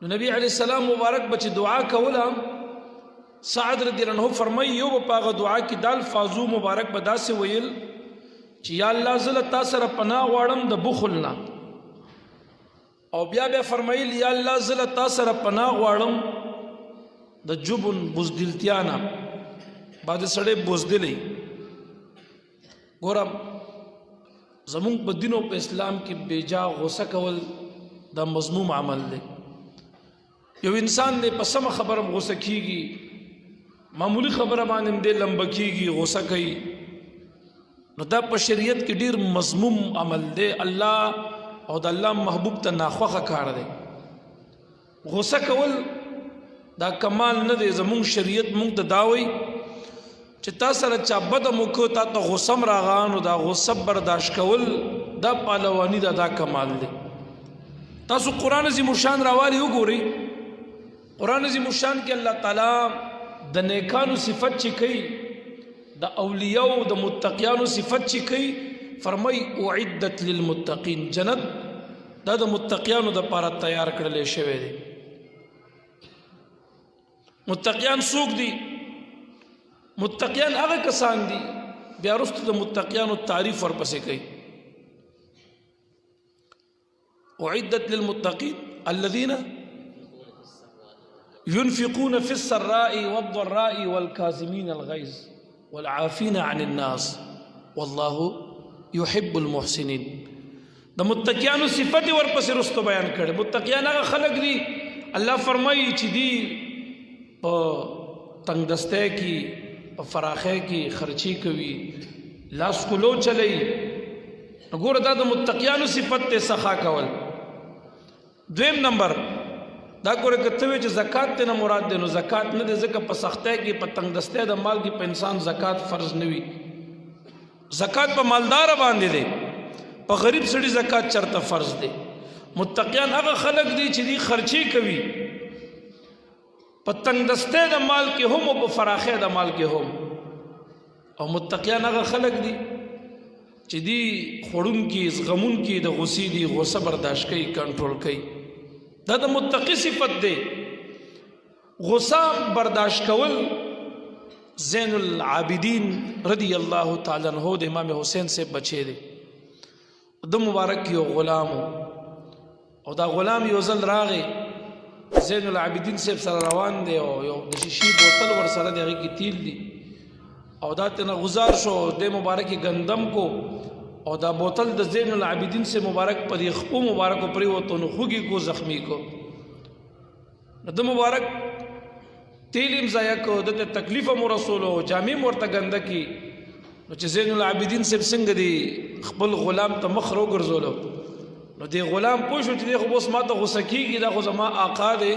نو نبی علیہ السلام مبارک بچ دعا کولا سعد رضی اللہ عنہ فرمائی یو پاغه دعا کی دال فازو مبارک بدا سے ویل چې یا الله زل تا سره پناه غواړم د بخل نه او بیا به فرمایل یا الله زل تا سره پناه غواړم د جبن بزدلتیا نه بعد سړی بزدلی ګورم زمون په دین او په اسلام کې بیجا غوسه کول دا مذموم عمل دی یو انسان دې په سم خبره غوسه کیږي معمولی خبره باندې دې لمبه کیږي غوسه کوي نو دا په شریعت کې ډیر مذموم عمل دی الله او د الله محبوب ته ناخوخه کار دی غوسه کول دا کمال نه دی زمون شریعت مونږ ته داوي چې تا سره چا بد موکو تا ته غوسم راغانو دا غوسه برداشت کول دا پهلوانی دا کمال دی تاسو قرآن عظیم شان راوالی وګورئ قرآن عظیم شان کې الله تعالی د نیکانو صفت چې کوي د اولیاء او د متقیانو صفت چې کوي فرمای اعدت للمتقین جنت دا د متقیانو د لپاره تیار کړل شوی دی متقیان څوک دي متقیان هغه کسان دي بیا وروسته د متقیانو تعریف ورپسې کوي اعدت للمتقین الذين ينفقون في السراء والضراء والكاظمين الغيظ والعافين عن الناس والله يحب المحسنين د متقیانو صفت ورپسې رستو بیان کړي متقیان هغه خلق دي الله فرمایي چې دي په تنگ دسته کې په فراخه کې خرچي کوي لاس کولو چلی وګوره دا د متقیانو صفت ته سخا کول دویم نمبر دا ګوره کته وی چې زکات ته نه مراد دی نو زکات نه دی ځکه په سختۍ کې په تنگ دسته د مال کې په انسان زکات فرض نه وي زکات په مالدار باندې دی په غریب سړي زکات چرته فرض دی متقیان هغه خلق دي چې دی خرچي کوي په تنگ دسته د مال کې هم او په فراخه د مال کې هم او متقیان هغه خلق دي چې دی خورون کې زغمون کې د غصې دی غصه برداشت کوي کنټرول کوي دا د متقی صفت دی غصه برداشت کول زین العابدین رضی الله تعالی عنہ د امام حسین سے بچے دی د مبارک یو غلام او دا غلام یو ځل راغی زین العابدین سے سره روان دی او یو د شیشې بوتل ور سره دی هغه کې تیل دی او دا تنه غزار شو د مبارک گندم کو او دا بوتل د زین العابدین سے مبارک پر خپو مبارک پرې وته نو خوږي کو زخمی کو د مبارک تیل امزایا کو د تکلیف مو رسول او جامع مرته گنده کی نو چې زین العابدین سے څنګه دی خپل غلام ته مخ رو ګرځولو نو دی غلام پوه شو چې خو بس ما ته غوسه کیږي دا خو زما آقا دی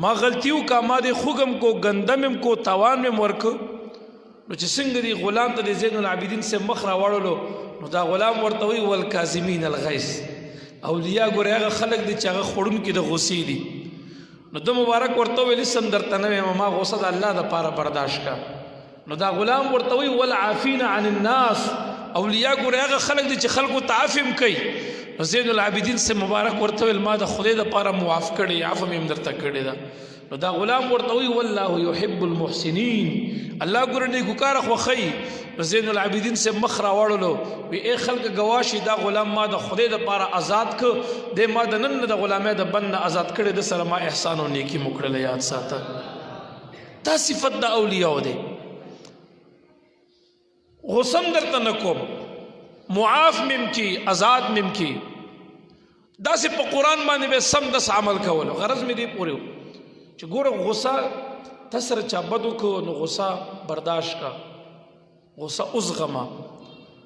ما غلطیو کا ما دی خوګم کو گندم کو توان مې ورک نو چې څنګه دی غلام ته زین العابدین سے مخ را وړلو نو دا غلام ورته وی والکاظمین الغیظ اولیاء ګره هغه خلق دي چې هغه خورون کې د غصې دي نو د مبارک ورته ویل سم درته نه ما غصه د الله د پاره برداشت کا نو دا غلام ورته وی والعافین عن الناس اولیاء ګره هغه خلق دي چې خلقو تعافم کوي زین العابدین سے مبارک ورته ویل ما د خدای د پاره معاف کړي عفو مې درته کړي دا نو دا غلام ورته وی والله يحب المحسنین الله ګره نه ګکار خو خی زین العابدین سے مخ را وړلو وی اے خلق گواشی دا غلام ما د خدای د پاره آزاد ک د ما د نن د غلامه د بن آزاد کړي د سره ما احسان او نیکی مکړل یاد ساته دا صفت د اولیاء دی غسم درته نکوم معاف مم کی آزاد مم کی دا سه په قران باندې به سم دس عمل کول غرض می دی پوره چې ګوره غصه تسر چا بدو کو نو غصه برداشت کا غصه اوسغما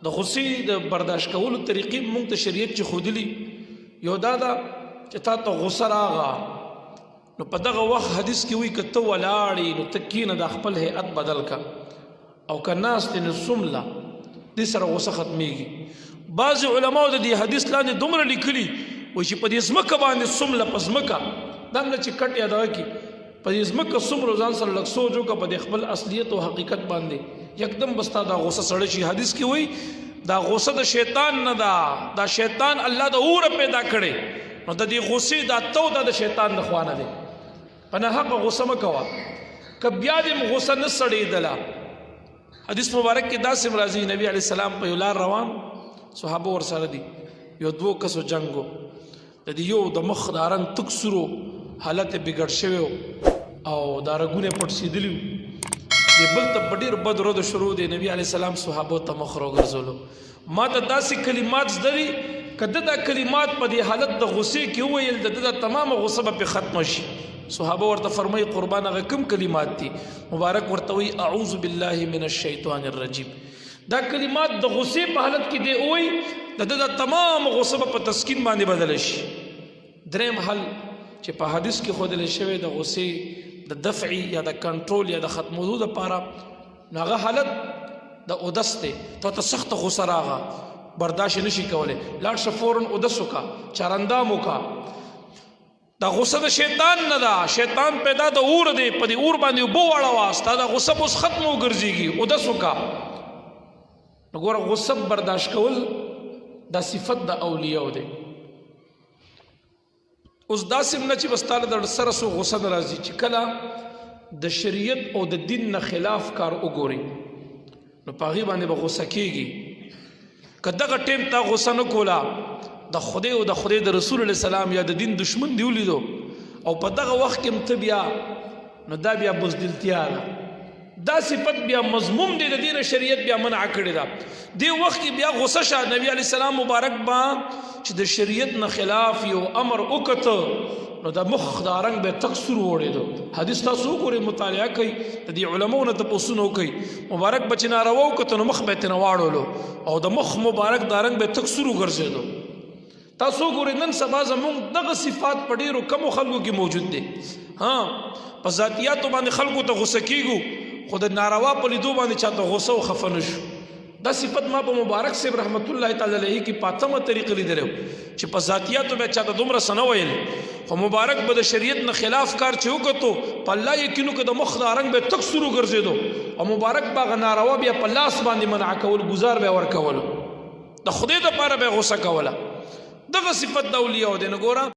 د غصې د برداشت کولو طریقې مونږ ته شریعت چې خودلی یو دا چې تا ته غصه راغا نو په دغه وخت حدیث کې وی کته ولاړی نو تکینه د خپل هيئت بدل کا او کناس تن سملا د سره غصه ختميږي بعض علماء د دې حدیث لاندې دومره لیکلي و چې په دې اسمکه باندې سملا پسمکه دنه چې کټ یاد کی په دې اسمکه سمرو ځان سره لږ سوچو کا په خپل اصلیت او حقیقت باندې یکدم بستا دا غصه سړی شي حدیث کې وای دا غصه د شیطان نه دا شیطان الله د اور پیدا کړي نو د دې غصې دا توده د شیطان د خوا نه دی په ناحقه غصه مه کوه که بیا دې غصه نه سړېدله حدیث مبارک کې داسې راځي نبی علیه السلام په یو لار روان صحابه ورسره دي یو 2 کسو جنګ و د دې یو د مخ د رنګ تک سرو حالت یې بګړ شوی او دا رګونه پټ سیدلی د بل ته په ډېر بد رد شروع دی نبی علیه السلام صحابو ته مخ راوګرځولو ما ته داسې کلمات زده دي که ده دا کلمات په دې حالت د غصې کې وویل د ده دا تمامه غصه به پرې ختمه شي صحابه ورته فرمایي قربان هغه کوم کلمات دي مبارک ورته وایي اعوذ بالله من الشیطان الرجیم دا کلمات د غصې په حالت کې دی وایي د ده دا تمام غصه به په تسکین باندې بدله شي دریم حل چې په حدیث کې ښودلی شوی د غصې د دفعي یا د کنټرول یا د ختمولو دپاره نو هغه حالت د اودس دی ته سخته غصه راغه برداشت نشي کولی لاړ شه فورا اودس وکړه چارندام وکړه دا غصه د شیطان نه ده شیطان پیدا د اور دی په دې اور باندې اوبه واړوه ستا دا غصه به اوس ختمه وګرځېږي اودس وکړه نو ګوره غصه برداشت کول دا صفت د اولیاو دی اوس داسې نه چې بس تاله د سره سو غصه نه راځي چې کله د شریعت او د دین نه خلاف کار وګوري نو په هغې باندې به غصه کېږي که دغه ټیم تا غصه نه کوله د خدای او د خدای د رسول علیه السلام یا د دین دشمن دی ولیدو او په دغه وخت کې هم ته بیا نو دا بیا بزدلتیا ده دا صفت بیا مضموم دی د دین شریعت بیا منع کړې ده دې وخت کې بیا غصه شه نبی علیه السلام مبارک با چې د شریعت نه خلاف یو امر وکړه نو د مخ دا رنګ به تک سور وړېدو حدیث تاسو وګورئ مطالعه کوئ د دې علماو نه تپوسونه وکړئ مبارک به چې ناروا وکړه نو مخ به یې ترې واړولو او د مخ مبارک دا رنګ به تک سور وګرځېدو تاسو وګورئ نن سبا زموږ دغه صفات په ډېرو کمو خلکو کې موجود دي په ذاتیاتو باندې خلکو ته غصه کېږو خو د ناروا په لیدو باندې چاته غصه او خفه نه شو دا صفت ما په مبارک صاحب رحمت الله تعالی علیه کې پاتمه طریقه لیدلی چې په ذاتیاتو به چاته دومره څه نه ویل خو مبارک به د شریعت نه خلاف کار چې وکړو په الله یقینو که د مخ دا رنګ به تک سور وګرځېدو او مبارک به هغه ناروا بیا په لاس باندې منع کول ګزار به ورکولو د خدای دپاره به یې غصه کوله دغه صفت د اولیاو دی نو ګوره